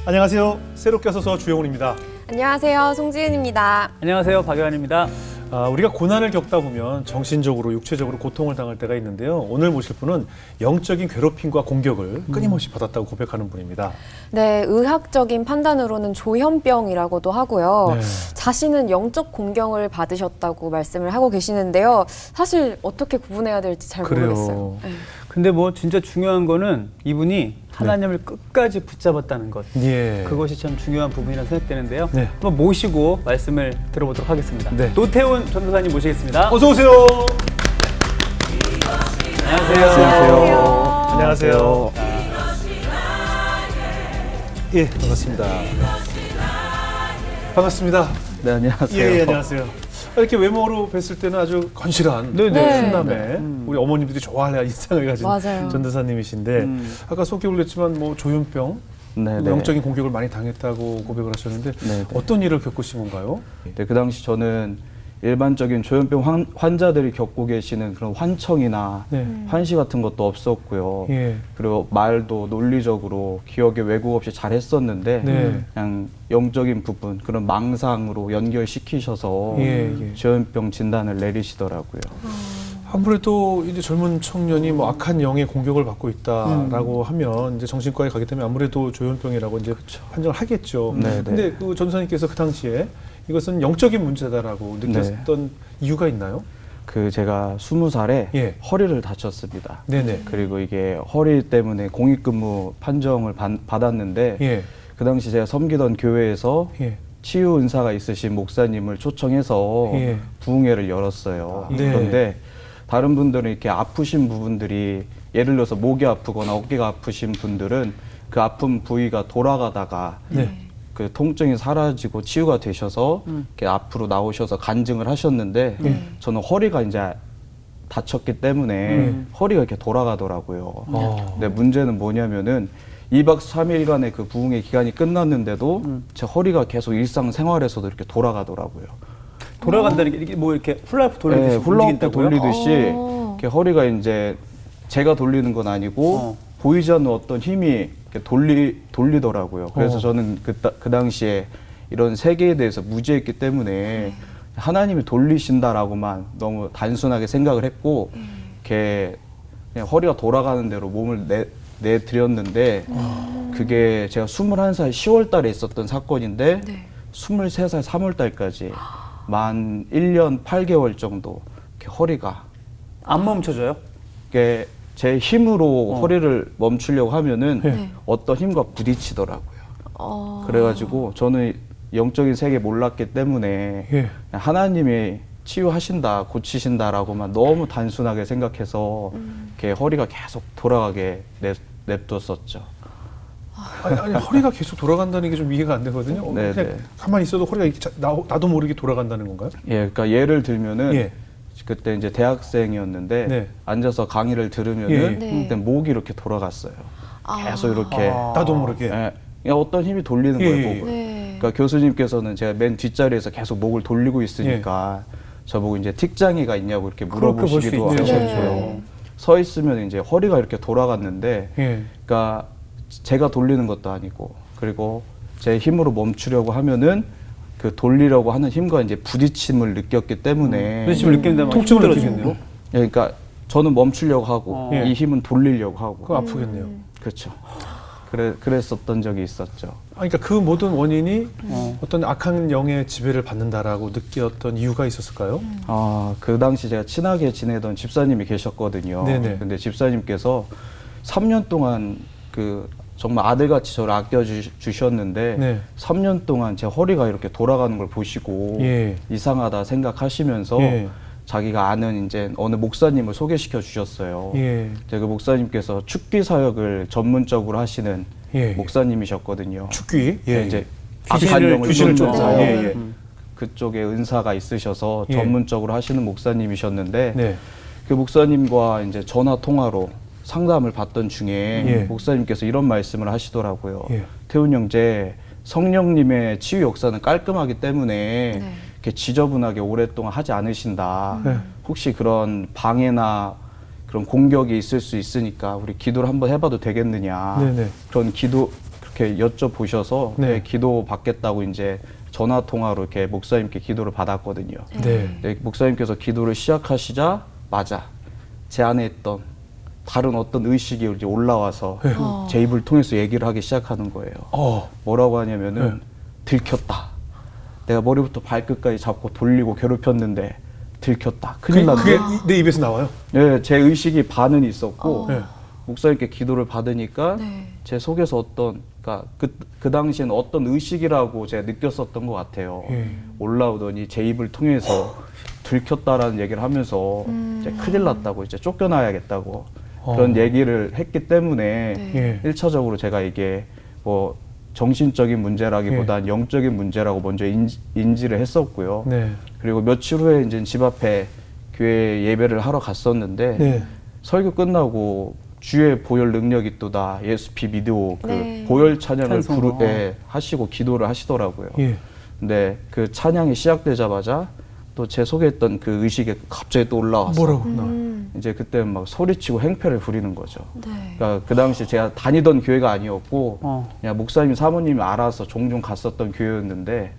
안녕하세요. 새롭게 와서 주영훈입니다. 안녕하세요. 송지은입니다. 안녕하세요. 박유한입니다. 우리가 고난을 겪다 보면 정신적으로, 육체적으로 고통을 당할 때가 있는데요. 오늘 모실 분은 영적인 괴롭힘과 공격을 끊임없이 받았다고 고백하는 분입니다. 네, 의학적인 판단으로는 조현병이라고도 하고요. 네. 자신은 영적 공격을 받으셨다고 말씀을 하고 계시는데요. 사실 어떻게 구분해야 될지 잘 그래요. 모르겠어요. 네. 근데 뭐 진짜 중요한 거는 이분이 하나님을 끝까지 붙잡았다는 것. 예. 그것이 참 중요한 부분이라고 생각되는데요. 네. 한번 모시고 말씀을 들어보도록 하겠습니다. 네. 노태훈 전도사님 모시겠습니다. 어서 오세요. 안녕하세요. 안녕하세요. 예, 반갑습니다. 반갑습니다. 네, 안녕하세요. 예, 안녕하세요. 이렇게 외모로 뵀을 때는 아주 건실한 네네. 훈남의 우리 어머님들이 좋아할 인상을 가진 맞아요. 전도사님이신데 아까 소개를 했지만 뭐 조현병, 네, 네. 영적인 공격을 많이 당했다고 고백을 하셨는데 네, 네. 어떤 일을 겪으신 건가요? 네, 그 당시 저는 일반적인 조현병 환자들이 겪고 계시는 그런 환청이나 네. 환시 같은 것도 없었고요. 예. 그리고 말도 논리적으로 기억에 왜곡 없이 잘 했었는데 네. 그냥 영적인 부분, 그런 망상으로 연결시키셔서 예, 예. 조현병 진단을 내리시더라고요. 아무래도 이제 젊은 청년이 뭐 악한 영의 공격을 받고 있다라고 하면 이제 정신과에 가게 되면 아무래도 조현병이라고 이제 판정을 하겠죠. 네, 근데 그 전도사님께서 그 당시에 이것은 영적인 문제다라고 느꼈던 이유가 있나요? 그 제가 20살에 예. 허리를 다쳤습니다. 네네. 그리고 이게 허리 때문에 공익근무 판정을 받았는데 예. 그 당시 제가 섬기던 교회에서 예. 치유 은사가 있으신 목사님을 초청해서 예. 부흥회를 열었어요. 네. 그런데 다른 분들은 이렇게 아프신 부분들이 예를 들어서 목이 아프거나 어깨가 아프신 분들은 그 아픈 부위가 돌아가다가 네. 그 통증이 사라지고 치유가 되셔서 이렇게 앞으로 나오셔서 간증을 하셨는데 저는 허리가 이제 다쳤기 때문에 허리가 이렇게 돌아가더라고요. 근데 문제는 뭐냐면은 2박 3일간의 그 부흥의 기간이 끝났는데도 제 허리가 계속 일상생활에서도 이렇게 돌아가더라고요. 돌아간다는 게 이게 뭐 이렇게 훌라후프 돌리듯이 네, 훌라후프 움직인다고요? 돌리듯이 이렇게 허리가 이제 제가 돌리는 건 아니고 보이지 않는 어떤 힘이 이렇게 돌리더라고요. 그래서 저는 그 당시에 이런 세계에 대해서 무지했기 때문에 하나님이 돌리신다라고만 너무 단순하게 생각을 했고 이렇게 그냥 허리가 돌아가는 대로 몸을 내드렸는데 그게 제가 21살 10월 달에 있었던 사건인데 23살 3월 달까지 만 1년 8개월 정도 이렇게 허리가 안 멈춰져요? 이게 제 힘으로 허리를 멈추려고 하면은 네. 어떤 힘과 부딪히더라고요. 그래가지고 저는 영적인 세계 몰랐기 때문에 예. 하나님이 치유하신다, 고치신다라고만 너무 단순하게 생각해서 이렇게 허리가 계속 돌아가게 냅뒀었죠. 아니, 허리가 계속 돌아간다는 게 좀 이해가 안 되거든요. 네, 그냥 네. 가만히 있어도 허리가 이렇게 나도 모르게 돌아간다는 건가요? 예, 그러니까 예를 들면은 예. 그때 이제 대학생이었는데 네. 앉아서 강의를 들으면은 예. 네. 그때 목이 이렇게 돌아갔어요. 계속 이렇게 나도 모르게. 예, 그냥 어떤 힘이 돌리는 예, 거예요, 예, 목을. 네. 그러니까 교수님께서는 제가 맨 뒷자리에서 계속 목을 돌리고 있으니까 저보고 이제 틱장애가 있냐고 이렇게 그렇게 볼수 물어보시기도 있죠. 하셨죠. 네. 서 있으면 이제 허리가 이렇게 돌아갔는데, 예. 그러니까 제가 돌리는 것도 아니고, 그리고 제 힘으로 멈추려고 하면은 그 돌리려고 하는 힘과 이제 부딪힘을 느꼈기 때문에, 부딪힘을 느끼는데 막 통증을 힘들어지겠네요. 느끼겠네요. 예, 그러니까 저는 멈추려고 하고 예. 이 힘은 돌리려고 하고, 그거 아프겠네요. 그렇죠. 그랬었던 적이 있었죠. 그러니까 그 모든 원인이 어떤 악한 영의 지배를 받는다라고 느꼈던 이유가 있었을까요? 그 당시 제가 친하게 지내던 집사님이 계셨거든요. 네네. 근데 집사님께서 3년 동안 그 정말 아들같이 저를 아껴주셨는데 네. 3년 동안 제 허리가 이렇게 돌아가는 걸 보시고 예. 이상하다 생각하시면서 예. 자기가 아는 이제 어느 목사님을 소개시켜 주셨어요. 예. 그 목사님께서 축기 사역을 전문적으로 하시는 예. 목사님이셨거든요. 축귀. 예. 이제 귀신을 쫓는 쫓는. 사역. 예, 예. 그쪽에 은사가 있으셔서 예. 전문적으로 하시는 목사님이셨는데 네. 그 목사님과 이제 전화 통화로 상담을 받던 중에 예. 목사님께서 이런 말씀을 하시더라고요. 예. 태훈 형제, 성령님의 치유 역사는 깔끔하기 때문에 네. 이렇게 지저분하게 오랫동안 하지 않으신다. 네. 혹시 그런 방해나 그런 공격이 있을 수 있으니까 우리 기도를 한번 해봐도 되겠느냐. 네네. 그런 기도 이렇게 여쭤보셔서 네. 기도 받겠다고 이제 전화 통화로 이렇게 목사님께 기도를 받았거든요. 네. 네, 목사님께서 기도를 시작하시자마자 제 안에 있던 다른 어떤 의식이 이제 올라와서 네. 제 입을 통해서 얘기를 하기 시작하는 거예요. 뭐라고 하냐면은 들켰다. 내가 머리부터 발끝까지 잡고 돌리고 괴롭혔는데 들켰다. 큰일 났네. 그게 내 입에서 나와요? 네, 제 의식이 반은 있었고 네. 목사님께 기도를 받으니까 네. 제 속에서 어떤 그러니까 그 당시에는 어떤 의식이라고 제가 느꼈었던 것 같아요. 예. 올라오더니 제 입을 통해서 들켰다라는 얘기를 하면서 이제 큰일 났다고 이제 쫓겨나야겠다고 그런 얘기를 했기 때문에 네. 예. 1차적으로 제가 이게 뭐 정신적인 문제라기보단 영적인 문제라고 먼저 인지를 했었고요. 네. 그리고 며칠 후에 이제 집 앞에 교회 예배를 하러 갔었는데 네. 설교 끝나고 주의 보혈 능력이 있도다 예수피 믿으오 그 네. 보혈 찬양을 찬송어. 하시고 기도를 하시더라고요. 예. 근데 그 찬양이 시작되자마자 또 제 속에 있던 그 의식이 갑자기 또 올라와서 뭐라고 나와요? 이제 그때 막 소리치고 행패를 부리는 거죠. 네. 그러니까 그 당시 제가 다니던 교회가 아니었고 그냥 목사님 사모님이 알아서 종종 갔었던 교회였는데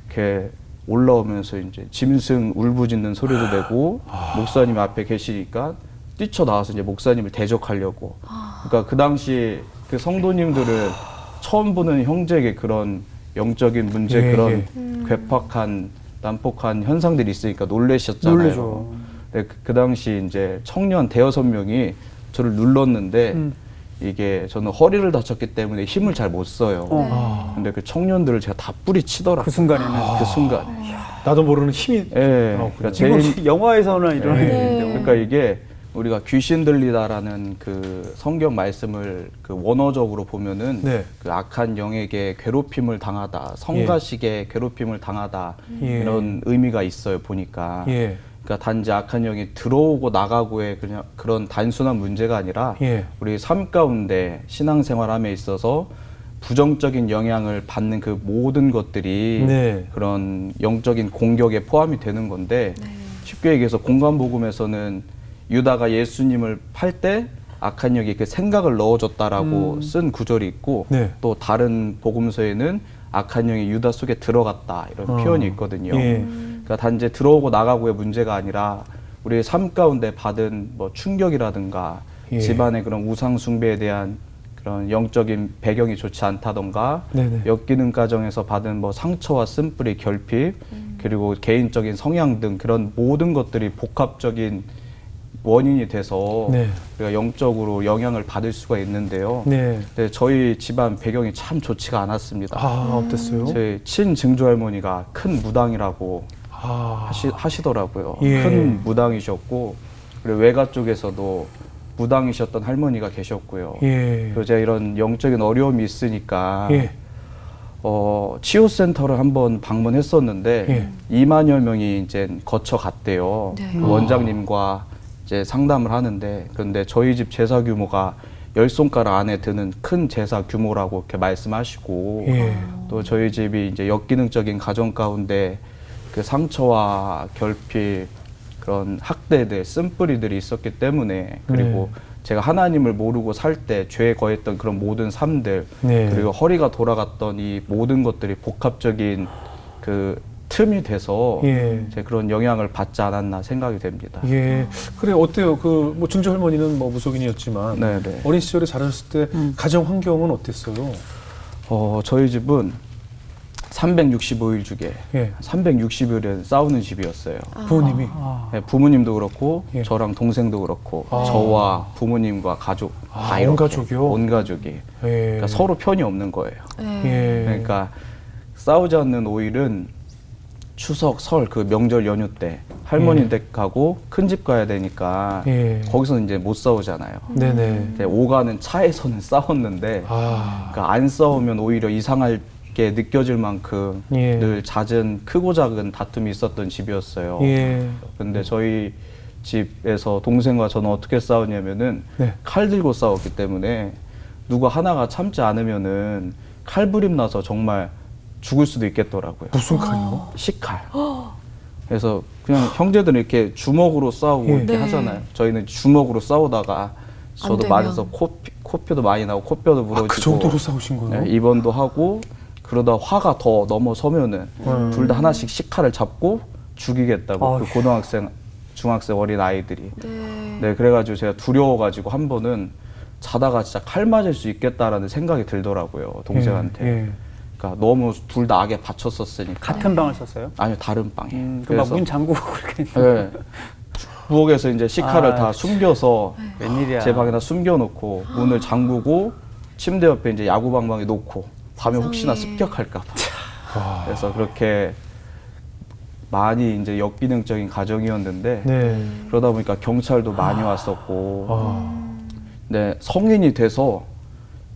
이렇게 올라오면서 이제 짐승 울부짖는 소리도 내고 목사님 앞에 계시니까 뛰쳐나와서 이제 목사님을 대적하려고. 그러니까 그 당시 그 성도님들은 처음 보는 형제에게 그런 영적인 문제 예, 그런 예. 괴팍한 난폭한 현상들이 있으니까 놀라셨잖아요. 놀라죠. 네, 그 당시 이제 청년 대여섯 명이 저를 눌렀는데 이게 저는 허리를 다쳤기 때문에 힘을 잘 못 써요. 근데 그 청년들을 제가 다 뿌리치더라고요. 그 순간에는. 그 순간에. 나도 모르는 힘이. 예. 그래요? 그러니까 이건 영화에서나 일어나는 예. 일인데. 그러니까 이게 우리가 귀신 들리다라는 그 성경 말씀을 그 원어적으로 보면은 네. 그 악한 영에게 괴롭힘을 당하다, 성가시게 괴롭힘을 당하다 예. 이런 의미가 있어요 보니까. 예. 그러니까 단지 악한 영이 들어오고 나가고의 그냥 그런 단순한 문제가 아니라 예. 우리 삶 가운데 신앙생활함에 있어서 부정적인 영향을 받는 그 모든 것들이 네. 그런 영적인 공격에 포함이 되는 건데 쉽게 얘기해서 공간복음에서는 유다가 예수님을 팔 때 악한 영이 그 생각을 넣어줬다라고 쓴 구절이 있고 네. 또 다른 복음서에는 악한 영이 유다 속에 들어갔다 이런 표현이 있거든요. 예. 그러니까 단지 들어오고 나가고의 문제가 아니라 우리의 삶 가운데 받은 뭐 충격이라든가 예. 집안의 그런 우상 숭배에 대한 그런 영적인 배경이 좋지 않다던가 네네. 역기능 가정에서 받은 뭐 상처와 쓴뿌리 결핍 그리고 개인적인 성향 등 그런 모든 것들이 복합적인 원인이 돼서 네. 우리가 영적으로 영향을 받을 수가 있는데요. 네. 근데 저희 집안 배경이 참 좋지가 않았습니다. 어땠어요? 저희 친증조 할머니가 큰 무당이라고 하시더라고요. 예. 큰 무당이셨고 그리고 외가 쪽에서도 무당이셨던 할머니가 계셨고요. 예. 그리고 제가 이런 영적인 어려움이 있으니까 예. 치유센터를 한번 방문했었는데 2만여 명이 이제 거쳐갔대요. 네. 그 원장님과 이제 상담을 하는데 그런데 저희 집 제사 규모가 10손가락 안에 드는 큰 제사 규모라고 이렇게 말씀하시고 예. 또 저희 집이 이제 역기능적인 가정 가운데 그 상처와 결핍 그런 학대들 쓴뿌리들이 있었기 때문에 그리고 제가 하나님을 모르고 살 때 죄에 거했던 그런 모든 삶들 네. 그리고 허리가 돌아갔던 이 모든 것들이 복합적인 그 틈이 돼서 예. 제 그런 영향을 받지 않았나 생각이 됩니다. 예. 그래 어때요? 그 뭐 증조 할머니는 뭐 무속인이었지만 네네. 어린 시절에 자랐을 때 가정 환경은 어땠어요? 저희 집은 365일 중에 예. 360일은 싸우는 집이었어요. 부모님이. 네, 부모님도 그렇고 예. 저랑 동생도 그렇고 저와 부모님과 가족 다 온 이렇게 가족이요? 온 가족이 예. 그러니까 서로 편이 없는 거예요. 예. 그러니까 싸우지 않는 5일은 추석, 설 그 명절 연휴 때 할머니 댁 가고 큰 집 가야 되니까 예. 거기서는 이제 못 싸우잖아요. 네네. 이제 오가는 차에서는 싸웠는데 그러니까 안 싸우면 오히려 이상하게 느껴질 만큼 예. 늘 잦은 크고 작은 다툼이 있었던 집이었어요. 예. 근데 저희 집에서 동생과 저는 어떻게 싸우냐면은 네. 칼 들고 싸웠기 때문에 누가 하나가 참지 않으면은 칼부림 나서 정말 죽을 수도 있겠더라고요. 무슨 칼이요? 식칼. 그래서 그냥 형제들은 이렇게 주먹으로 싸우고 예. 이렇게 네. 하잖아요. 저희는 주먹으로 싸우다가 저도 되면. 맞아서 코피도 많이 나고 코뼈도 부러지고 그 정도로 싸우신 거예요? 네, 입원도 하고 그러다 화가 더 넘어서면은 둘 다 하나씩 식칼을 잡고 죽이겠다고 그 고등학생, 중학생 어린 아이들이. 네, 그래가지고 제가 두려워가지고 한 번은 자다가 진짜 칼 맞을 수 있겠다라는 생각이 들더라고요, 동생한테. 예. 그러니까 너무 둘 다 악에 받쳤었으니까. 같은 방을 썼어요? 아니요, 다른 방에. 그막 문 잠그고 그렇게. 네, 부엌에서 이제 식칼을 다 그치. 숨겨서 웬일이야. 제 방에다 숨겨놓고 문을 잠그고 침대 옆에 이제 야구방망이 놓고 밤에 혹시나 습격할까봐. 그래서 그렇게 많이 이제 역기능적인 가정이었는데 네. 그러다 보니까 경찰도 많이 왔었고, 아. 네, 성인이 돼서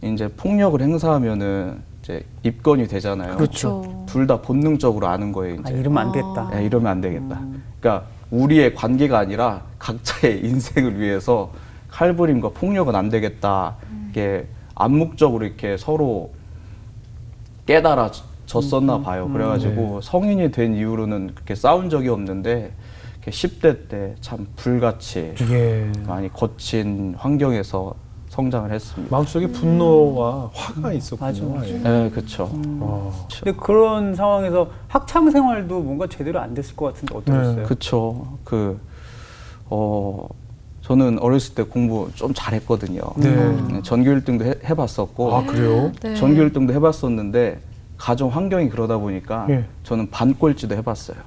이제 폭력을 행사하면은 이제 입건이 되잖아요. 그렇죠. 둘 다 본능적으로 아는 거예요. 이제 이러면 안 됐다. 네, 이러면 안 되겠다. 그러니까 우리의 관계가 아니라 각자의 인생을 위해서 칼부림과 폭력은 안 되겠다. 이게 암묵적으로 이렇게 서로 깨달아졌었나 봐요. 그래가지고 성인이 된 이후로는 그렇게 싸운 적이 없는데 10대 때 참 불같이 예. 많이 거친 환경에서 성장을 했습니다. 마음속에 분노와 화가 있었군요. 맞아. 예. 네, 그렇죠. 근데 그런 상황에서 학창 생활도 뭔가 제대로 안 됐을 것 같은데 어떠셨어요? 그렇죠. 저는 어렸을 때 공부 좀 잘했거든요. 네. 전교 1등도 해봤었고, 아, 그래요? 네. 전교 1등도 해봤었는데 가정 환경이 그러다 보니까 예. 저는 반꼴찌도 해봤어요.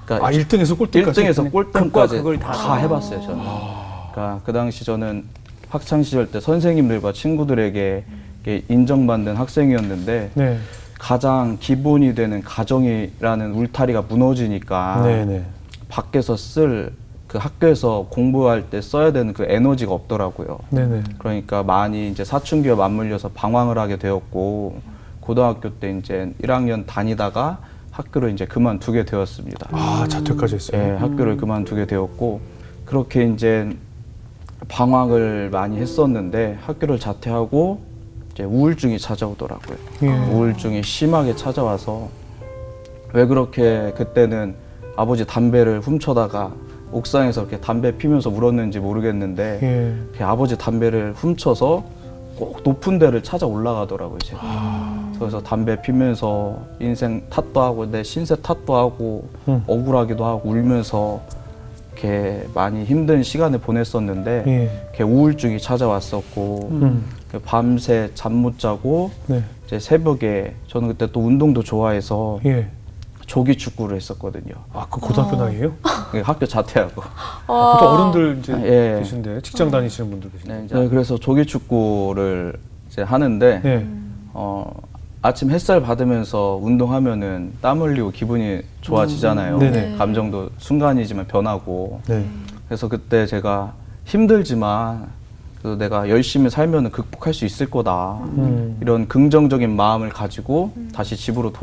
그러니까 아, 1등에서 꼴등까지? 1등에서 꼴등까지 그걸 다 다 해봤어요, 저는. 그러니까 그 당시 저는 학창 시절 때 선생님들과 친구들에게 이렇게 인정받는 학생이었는데 네. 가장 기본이 되는 가정이라는 울타리가 무너지니까 네네. 밖에서 쓸 그 학교에서 공부할 때 써야 되는 그 에너지가 없더라고요. 네네. 그러니까 많이 이제 사춘기와 맞물려서 방황을 하게 되었고, 고등학교 때 이제 1학년 다니다가 학교를 이제 그만두게 되었습니다. 아, 자퇴까지 했어요? 예, 학교를 그만두게 되었고, 그렇게 이제 방황을 많이 했었는데 학교를 자퇴하고 이제 우울증이 찾아오더라고요. 예. 우울증이 심하게 찾아와서 왜 그렇게 그때는 아버지 담배를 훔쳐다가 옥상에서 이렇게 담배 피면서 울었는지 모르겠는데 예. 이렇게 아버지 담배를 훔쳐서 꼭 높은 데를 찾아 올라가더라고요, 제가. 그래서 담배 피면서 인생 탓도 하고 내 신세 탓도 하고 억울하기도 하고 울면서 이렇게 많이 힘든 시간을 보냈었는데 예. 이렇게 우울증이 찾아왔었고 밤새 잠 못 자고 네. 이제 새벽에 저는 그때 또 운동도 좋아해서 예. 조기 축구를 했었거든요. 아, 그 고등학교 나이에요? 학교 자퇴하고. 보통 어른들 이제 예. 계신데 직장 다니시는 분들 계신데. 네, 이제 그래서 조기 축구를 이제 하는데 네. 아침 햇살 받으면서 운동하면은 땀 흘리고 기분이 좋아지잖아요. 네네. 감정도 순간이지만 변하고. 네. 그래서 그때 제가 힘들지만 그래도 내가 열심히 살면은 극복할 수 있을 거다. 이런 긍정적인 마음을 가지고 다시 집으로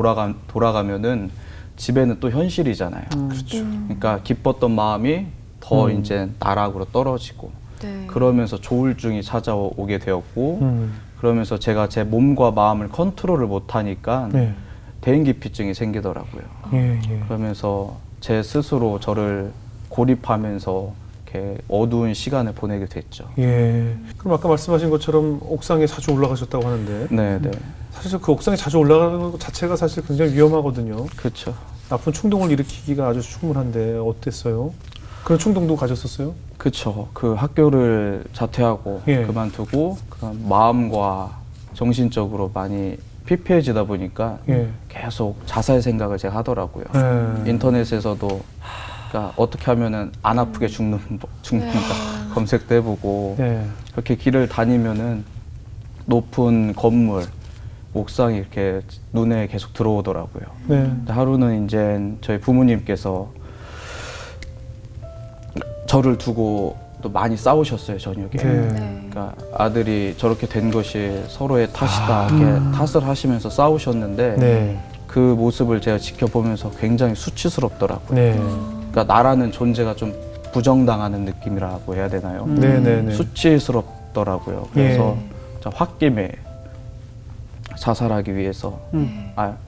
돌아가면은 집에는 또 현실이잖아요. 그렇죠. 그러니까 기뻤던 마음이 더 이제 나락으로 떨어지고 네. 그러면서 조울증이 찾아오게 되었고 그러면서 제가 제 몸과 마음을 컨트롤을 못하니까 네. 대인기피증이 생기더라고요. 예, 예. 그러면서 제 스스로 저를 고립하면서 이렇게 어두운 시간을 보내게 됐죠. 예. 그럼 아까 말씀하신 것처럼 옥상에 자주 올라가셨다고 하는데 네, 네, 사실 그 옥상에 자주 올라가는 것 자체가 사실 굉장히 위험하거든요. 그렇죠. 나쁜 충동을 일으키기가 아주 충분한데 어땠어요? 그런 충동도 가졌었어요? 그렇죠. 그 학교를 자퇴하고 예. 그만두고 그런 마음과 정신적으로 많이 피폐해지다 보니까 예. 계속 자살 생각을 제가 하더라고요. 예. 인터넷에서도 그러니까 어떻게 하면은 안 아프게 죽는다 검색도 해보고 네. 그렇게 길을 다니면은 높은 건물 옥상이 이렇게 눈에 계속 들어오더라고요. 네. 근데 하루는 이제 저희 부모님께서 저를 두고 또 많이 싸우셨어요, 저녁에. 네. 그러니까 아들이 저렇게 된 것이 서로의 탓이다 이렇게 탓을 하시면서 싸우셨는데 네. 그 모습을 제가 지켜보면서 굉장히 수치스럽더라고요. 네. 그러니까 나라는 존재가 좀 부정당하는 느낌이라고 해야 되나요? 네. 네. 네. 수치스럽더라고요. 그래서 예. 저 홧김에 자살하기 위해서,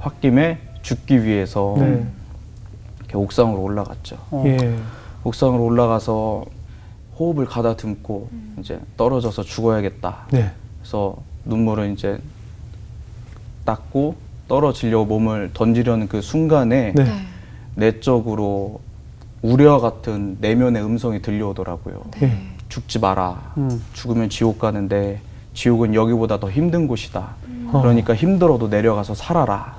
홧김에 죽기 위해서 네. 이렇게 옥상으로 올라갔죠. 예. 옥상으로 올라가서 호흡을 가다듬고 이제 떨어져서 죽어야겠다. 네. 그래서 눈물을 이제 닦고 떨어지려고 몸을 던지려는 그 순간에 네. 내적으로 우려와 같은 내면의 음성이 들려오더라고요. 예. 죽지 마라. 죽으면 지옥 가는데 지옥은 여기보다 더 힘든 곳이다. 그러니까 힘들어도 내려가서 살아라.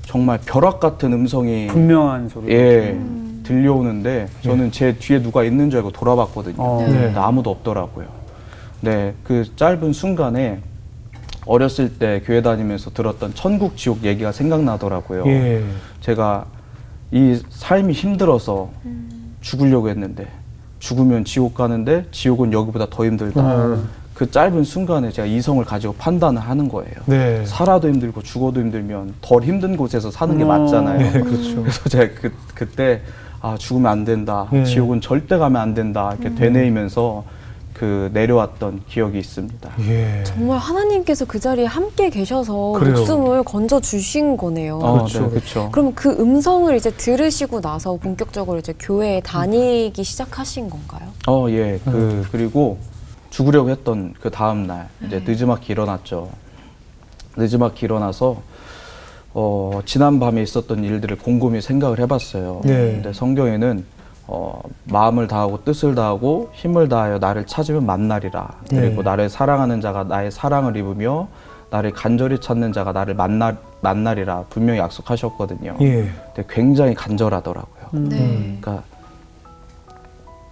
정말 벼락 같은 음성이 분명한 소리. 예, 들려오는데 저는 제 뒤에 누가 있는 줄 알고 돌아봤거든요. 네. 근데 아무도 없더라고요. 네, 그 짧은 순간에 어렸을 때 교회 다니면서 들었던 천국 지옥 얘기가 생각나더라고요. 예. 제가 이 삶이 힘들어서 죽으려고 했는데 죽으면 지옥 가는데 지옥은 여기보다 더 힘들다. 그 짧은 순간에 제가 이성을 가지고 판단을 하는 거예요. 네. 살아도 힘들고 죽어도 힘들면 덜 힘든 곳에서 사는 게 맞잖아요. 네, 그렇죠. 그래서 제가 그때 아 죽으면 안 된다. 네. 지옥은 절대 가면 안 된다. 이렇게 되뇌이면서 그 내려왔던 기억이 있습니다. 예. 정말 하나님께서 그 자리에 함께 계셔서 그래요. 목숨을 건져 주신 거네요. 그렇죠. 네, 그렇죠. 그럼 그 음성을 이제 들으시고 나서 본격적으로 이제 교회에 다니기 시작하신 건가요? 예. 그리고 죽으려고 했던 그 다음 날 이제 늦지막히 일어났죠. 늦지막히 일어나서 지난 밤에 있었던 일들을 곰곰이 생각을 해봤어요. 네. 근데 성경에는 마음을 다하고 뜻을 다하고 힘을 다하여 나를 찾으면 만나리라. 그리고 네. 나를 사랑하는 자가 나의 사랑을 입으며 나를 간절히 찾는 자가 나를 만나리라 분명히 약속하셨거든요. 예. 근데 굉장히 간절하더라고요. 네. 그러니까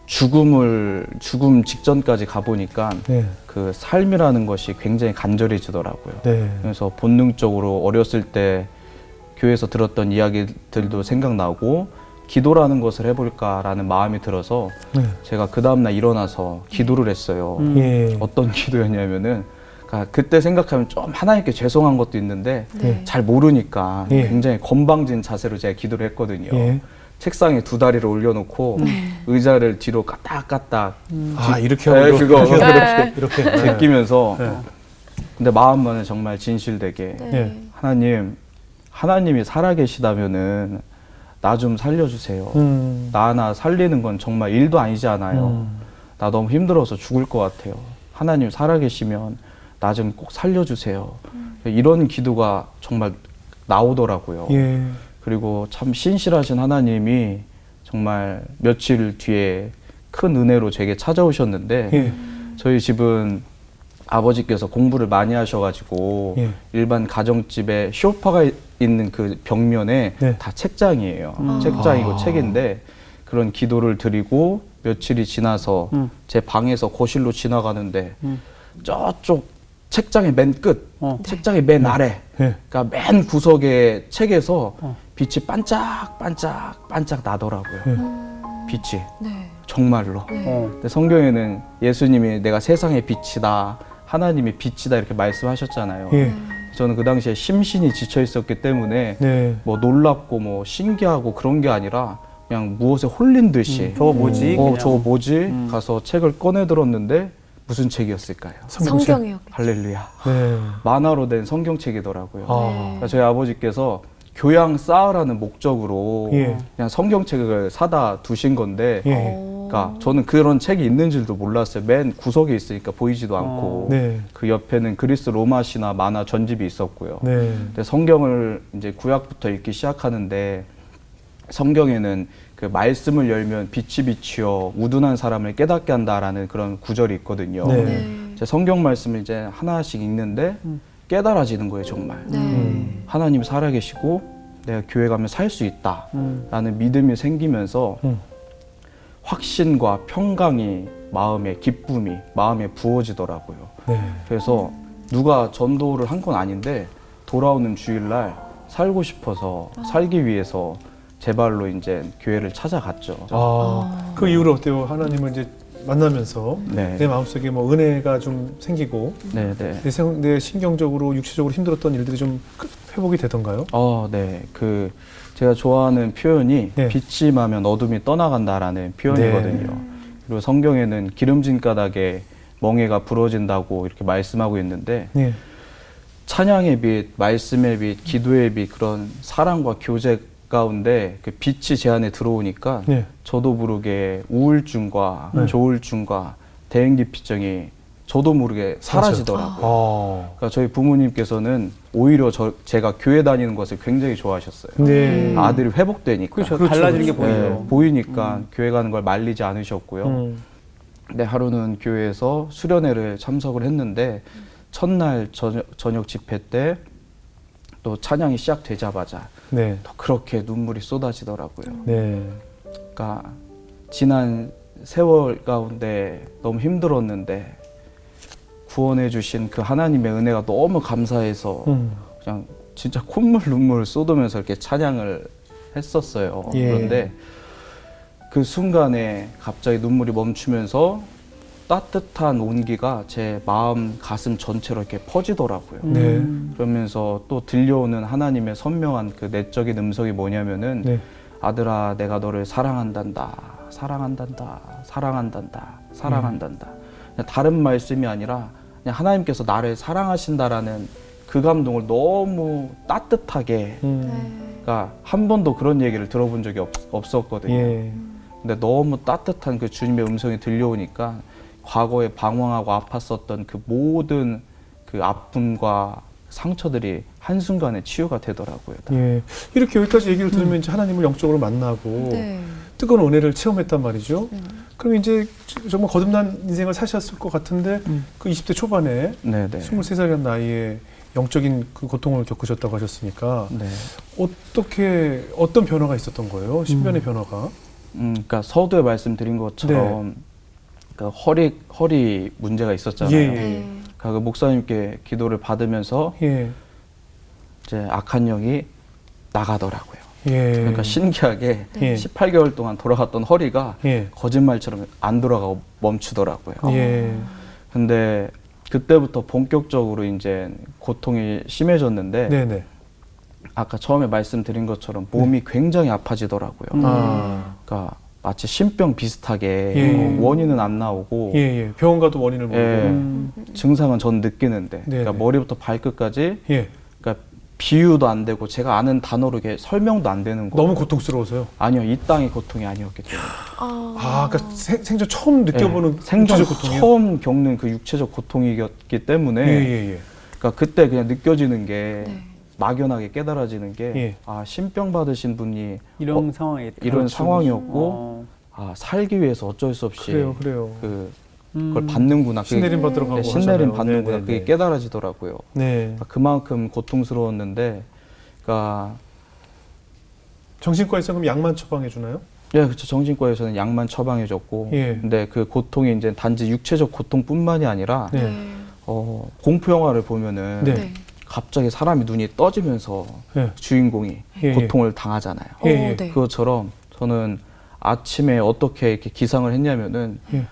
죽음 직전까지 가보니까 네. 그 삶이라는 것이 굉장히 간절해지더라고요. 네. 그래서 본능적으로 어렸을 때 교회에서 들었던 이야기들도 생각나고 기도라는 것을 해볼까라는 마음이 들어서 네. 제가 그 다음날 일어나서 기도를 했어요. 예. 어떤 기도였냐면은 그러니까 그때 생각하면 좀 하나님께 죄송한 것도 있는데 네. 잘 모르니까 예. 굉장히 건방진 자세로 제가 기도를 했거든요. 예. 책상에 두 다리를 올려놓고 의자를 뒤로 까딱까딱 아, 이렇게 네, 하고 그거. 이렇게 제끼면서 네. 근데 마음만은 정말 진실되게 네. 예. 하나님이 살아계시다면은 나 좀 살려주세요. 나 하나 살리는 건 정말 일도 아니지 않아요. 나 너무 힘들어서 죽을 것 같아요. 하나님 살아계시면 나 좀 꼭 살려주세요. 이런 기도가 정말 나오더라고요. 예. 그리고 참 신실하신 하나님이 정말 며칠 뒤에 큰 은혜로 제게 찾아오셨는데 예. 저희 집은 아버지께서 공부를 많이 하셔가지고 예. 일반 가정집에 소파가 있는 그 벽면에 네. 다 책장이에요. 책장이고 책인데 그런 기도를 드리고 며칠이 지나서 제 방에서 거실로 지나가는데 저쪽 책장의 맨 끝, 책장의 맨 아래, 예. 그러니까 맨 구석의 책에서 빛이 반짝 나더라고요. 빛이 네. 정말로. 근데 성경에는 예수님이 내가 세상의 빛이다, 하나님의 빛이다 이렇게 말씀하셨잖아요. 예. 저는 그 당시에 심신이 지쳐 있었기 때문에 네. 뭐 놀랍고 뭐 신기하고 그런 게 아니라 그냥 무엇에 홀린 듯이 저거 뭐지? 그냥. 저거 뭐지? 가서 책을 꺼내 들었는데 무슨 책이었을까요? 성경이요. 할렐루야. 네. 만화로 된 성경책이더라고요. 아. 그러니까 저희 아버지께서 교양 쌓으라는 목적으로 예. 그냥 성경책을 사다 두신 건데 예. 그러니까 저는 그런 책이 있는 줄도 몰랐어요. 맨 구석에 있으니까 보이지도 않고 네. 그 옆에는 그리스 로마 신화 만화 전집이 있었고요. 네. 근데 성경을 이제 구약부터 읽기 시작하는데 성경에는 그 말씀을 열면 빛이 비치어 우둔한 사람을 깨닫게 한다라는 그런 구절이 있거든요. 네. 네. 제 성경 말씀을 이제 하나씩 읽는데 깨달아지는 거예요, 정말. 네. 하나님이 살아계시고 내가 교회 가면 살 수 있다라는 믿음이 생기면서 확신과 평강이 마음에 기쁨이 마음에 부어지더라고요. 네. 그래서 누가 전도를 한 건 아닌데 돌아오는 주일날 살고 싶어서 살기 위해서 제 발로 이제 교회를 찾아갔죠. 그 이후로 어때요? 하나님을 이제 만나면서 네. 내 마음속에 뭐 은혜가 좀 생기고 네. 내 신경적으로 육체적으로 힘들었던 일들이 좀 회복이 되던가요? 네. 제가 좋아하는 표현이 네. 빛이 임하면 어둠이 떠나간다라는 표현이거든요. 그리고 성경에는 기름진 가닥에 멍에가 부러진다고 이렇게 말씀하고 있는데 네. 찬양의 빛, 말씀의 빛, 기도의 빛 그런 사랑과 교제 가운데 그 빛이 제 안에 들어오니까 네. 저도 모르게 우울증과 조울증과 대인기피증이 저도 모르게 사라지더라고요. 그러니까 저희 부모님께서는 오히려 제가 교회 다니는 것을 굉장히 좋아하셨어요. 네. 아들이 회복되니까. 그렇죠. 그렇죠, 달라지는 게 그렇죠. 보이죠. 보이니까 교회 가는 걸 말리지 않으셨고요. 근데 하루는 교회에서 수련회를 참석을 했는데 첫날 저녁 집회 때 또 찬양이 시작되자마자 네. 또 그렇게 눈물이 쏟아지더라고요. 네. 그러니까 지난 세월 가운데 너무 힘들었는데 구원해 주신 그 하나님의 은혜가 너무 감사해서 그냥 진짜 콧물 눈물 쏟으면서 이렇게 찬양을 했었어요. 예. 그런데 그 순간에 갑자기 눈물이 멈추면서 따뜻한 온기가 제 마음, 가슴 전체로 이렇게 퍼지더라고요. 네. 그러면서 또 들려오는 하나님의 선명한 그 내적인 음성이 뭐냐면은 네. 아들아, 내가 너를 사랑한단다, 사랑한단다, 사랑한단다, 사랑한단다. 그냥 다른 말씀이 아니라 그냥 하나님께서 나를 사랑하신다라는 그 감동을 너무 따뜻하게, 그러니까 한 번도 그런 얘기를 들어본 적이 없었거든요. 예. 근데 너무 따뜻한 그 주님의 음성이 들려오니까 과거에 방황하고 아팠었던 그 모든 그 아픔과 상처들이 한순간에 치유가 되더라고요. 예. 이렇게 여기까지 얘기를 들으면 이제 하나님을 영적으로 만나고 네. 뜨거운 은혜를 체험했단 말이죠. 그럼 이제 정말 거듭난 인생을 사셨을 것 같은데 그 20대 초반에 네네. 23살이라는 나이에 영적인 그 고통을 겪으셨다고 하셨으니까 네. 어떤 변화가 있었던 거예요? 신변의 변화가? 그러니까 서두에 말씀드린 것처럼 그 허리 문제가 있었잖아요. 예, 예. 네. 그 목사님께 기도를 받으면서 예. 이제 악한 영이 나가더라고요. 예. 그러니까 신기하게 예. 18개월 동안 돌아갔던 허리가 예. 거짓말처럼 안 돌아가고 멈추더라고요. 예. 근데 그때부터 본격적으로 이제 고통이 심해졌는데 네네. 아까 처음에 말씀드린 것처럼 몸이 굉장히 아파지더라고요. 아. 그러니까 마치 신병 비슷하게 예. 원인은 안 나오고 예, 예. 병원 가도 원인을 모르고. 예, 증상은 전 느끼는데 네네. 그러니까 머리부터 발끝까지 예. 그러니까 비유도 안 되고 제가 아는 단어로 이게 설명도 안 되는 거예요. 너무 고통스러워서요. 아니요, 이 땅의 고통이 아니었기 때문에. 아, 그러니까 생전 처음 느껴보는 예, 생전 육체적 고통이요? 처음 겪는 그 육체적 고통이었기 때문에 예, 예, 예. 그러니까 그때 그냥 느껴지는 게 네. 막연하게 깨달아지는 게 예. 아, 신병 받으신 분이 이런 상황에 이런 그렇죠. 상황이었고 아, 살기 위해서 어쩔 수 없이 그래요. 그걸 받는구나. 그게 신내림 받으러 가고 네, 신내림 하잖아요. 받는구나. 네네네. 그게 깨달아지더라고요. 네. 그러니까 그만큼 고통스러웠는데, 그러니까 정신과에서 그럼 약만 처방해 주나요? 예, 그렇죠. 정신과에서는 약만 처방해줬고, 예. 근데 그 고통이 이제 단지 육체적 고통뿐만이 아니라 네. 공포 영화를 보면은 네. 네. 갑자기 사람이 눈이 떠지면서 예. 주인공이 예, 예. 고통을 당하잖아요. 예, 예. 네. 그것처럼 저는 아침에 어떻게 이렇게 기상을 했냐면은 예.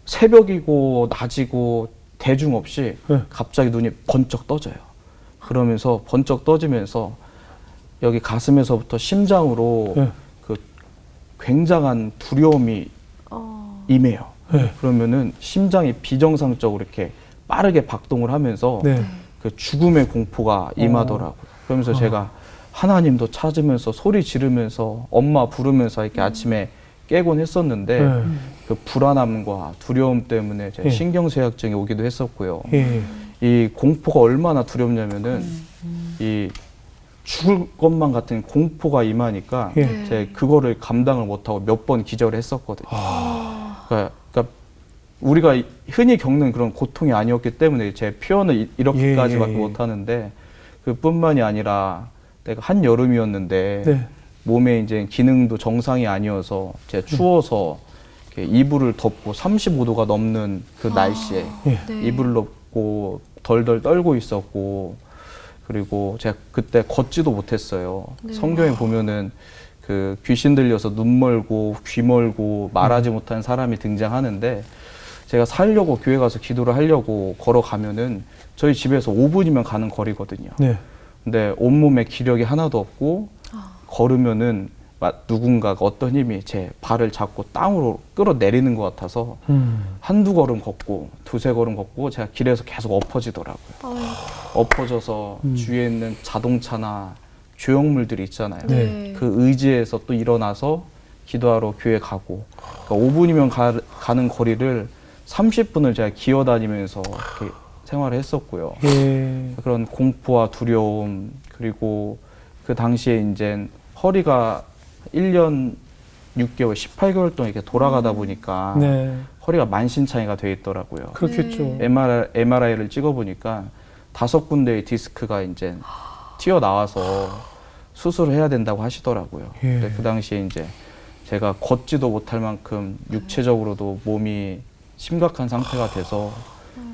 새벽이고 낮이고 대중 없이 예. 갑자기 눈이 번쩍 떠져요. 그러면서 번쩍 떠지면서 여기 가슴에서부터 심장으로 예. 그 굉장한 두려움이 임해요. 예. 그러면은 심장이 비정상적으로 이렇게 빠르게 박동을 하면서 네. 그 죽음의 공포가 임하더라고요. 그러면서 제가 하나님도 찾으면서 소리 지르면서 엄마 부르면서 이렇게 아침에 깨곤 했었는데 예. 그 불안함과 두려움 때문에 제 예. 신경쇠약증이 오기도 했었고요. 예. 이 공포가 얼마나 두렵냐면은 이 죽을 것만 같은 공포가 임하니까 예. 제가 그거를 감당을 못하고 몇 번 기절을 했었거든요. 그러니까 우리가 흔히 겪는 그런 고통이 아니었기 때문에 제 표현을 이렇게까지밖에 예, 예, 예. 못하는데 그뿐만이 아니라 내가 한여름이었는데 네. 몸에 이제 기능도 정상이 아니어서 제가 추워서 이렇게 이불을 덮고 35도가 넘는 그 날씨에 예. 네. 이불을 덮고 덜덜 떨고 있었고 그리고 제가 그때 걷지도 못했어요. 네. 성경에 보면은 그 귀신 들려서 눈 멀고 귀 멀고 말하지 못하는 사람이 등장하는데 제가 살려고 교회 가서 기도를 하려고 걸어가면은 저희 집에서 5분이면 가는 거리거든요. 네. 근데 온몸에 기력이 하나도 없고 걸으면은 누군가가 어떤 힘이 제 발을 잡고 땅으로 끌어내리는 것 같아서 한두 걸음 걷고 두세 걸음 걷고 제가 길에서 계속 엎어지더라고요. 엎어져서 주위에 있는 자동차나 조형물들이 있잖아요. 네. 그 의지에서 또 일어나서 기도하러 교회 가고 그러니까 5분이면 가는 거리를 30분을 제가 기어다니면서 이렇게 생활을 했었고요. 예. 그런 공포와 두려움, 그리고 그 당시에 이제 허리가 1년 6개월, 18개월 동안 이렇게 돌아가다 보니까 네. 허리가 만신창이가 돼 있더라고요. 그렇겠죠. MRI를 찍어보니까 5군데의 디스크가 이제 튀어나와서 수술을 해야 된다고 하시더라고요. 예. 근데 그 당시에 이제 제가 걷지도 못할 만큼 육체적으로도 몸이 심각한 상태가 돼서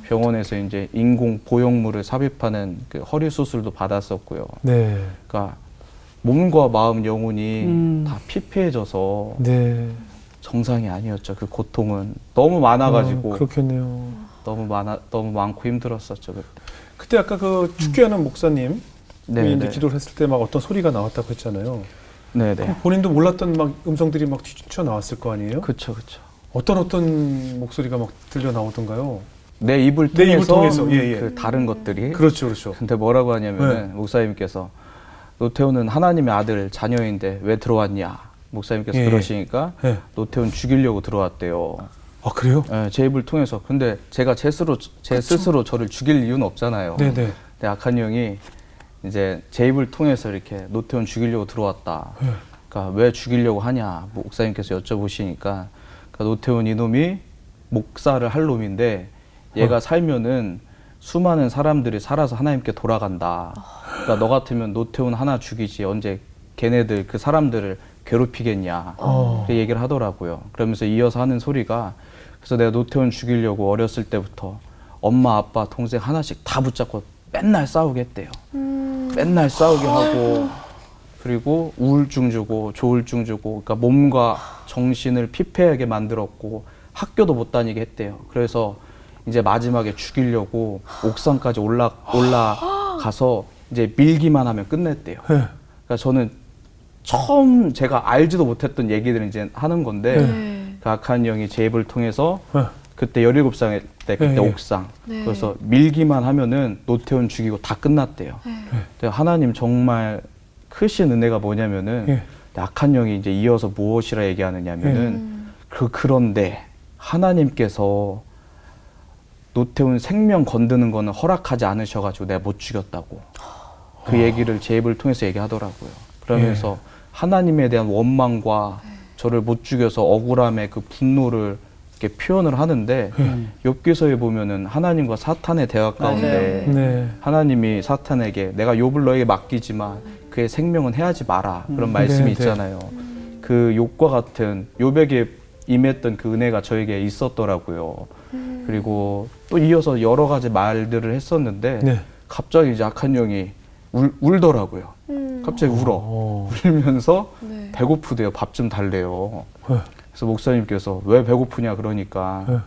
병원에서 이제 인공 보형물을 삽입하는 그 허리 수술도 받았었고요. 네. 그러니까 몸과 마음, 영혼이 다 피폐해져서 네. 정상이 아니었죠. 그 고통은 너무 많아가지고 그렇겠네요. 너무 많고 힘들었었죠. 그때. 그때 아까 그 축교하는 목사님 네, 이제 네. 기도를 했을 때 막 어떤 소리가 나왔다고 했잖아요. 네네. 본인도 몰랐던 막 음성들이 막 튀어 나왔을 거 아니에요? 그쵸. 어떤 목소리가 막 들려 나오던가요? 내 입을 내 입을 통해서, 통해서, 예, 예. 그 다른 것들이. 그렇죠. 근데 뭐라고 하냐면은 목사님께서 노태우는 하나님의 아들 자녀인데 왜 들어왔냐? 목사님께서 예. 그러시니까 예. 노태우는 죽이려고 들어왔대요. 아, 그래요? 예, 제 입을 통해서. 근데 제가 제 스스로 저를 죽일 이유는 없잖아요. 네네. 근데 악한 형이 이제 제 입을 통해서 이렇게 노태우는 죽이려고 들어왔다. 예. 그러니까 왜 죽이려고 하냐? 목사님께서 여쭤보시니까 그러니까 노태우는 이놈이 목사를 할 놈인데 얘가 살면은 수많은 사람들이 살아서 하나님께 돌아간다. 그러니까 너 같으면 노태우는 하나 죽이지 언제 걔네들 그 사람들을 괴롭히겠냐. 그 얘기를 하더라고요. 그러면서 이어서 하는 소리가 그래서 내가 노태우는 죽이려고 어렸을 때부터 엄마, 아빠, 동생 하나씩 다 붙잡고 맨날 싸우게 했대요. 맨날 싸우게 하고 그리고 우울증 주고 조울증 주고 그러니까 몸과 정신을 피폐하게 만들었고 학교도 못 다니게 했대요. 그래서 이제 마지막에 죽이려고 옥상까지 올라가서 이제 밀기만 하면 끝냈대요. 그러니까 저는 처음 제가 알지도 못했던 얘기들을 이제 하는 건데 그 악한 형이 제 입을 통해서 그때 17살 때 그때 옥상 그래서 밀기만 하면은 노태우는 죽이고 다 끝났대요. 근데 하나님 정말 크신 은혜가 뭐냐면은 악한 형이 이제 이어서 무엇이라 얘기하느냐면은 그런데 하나님께서 노태우는 생명 건드는 거는 허락하지 않으셔가지고 내가 못 죽였다고 그 얘기를 제 입을 통해서 얘기하더라고요. 그러면서 하나님에 대한 원망과 저를 못 죽여서 억울함의 그 분노를 이렇게 표현을 하는데 욥기서에 보면은 하나님과 사탄의 대화 가운데 네. 하나님이 사탄에게 내가 욥을 너에게 맡기지만 그의 생명은 해하지 마라 그런 말씀이 네, 있잖아요. 그 욥과 같은 욥에게 임했던 그 은혜가 저에게 있었더라고요. 그리고 또 이어서 여러 가지 말들을 했었는데 네. 갑자기 이제 악한 형이 울더라고요. 갑자기 울면서 네. 배고프대요. 밥 좀 달래요. 네. 그래서 목사님께서 왜 배고프냐 그러니까 네.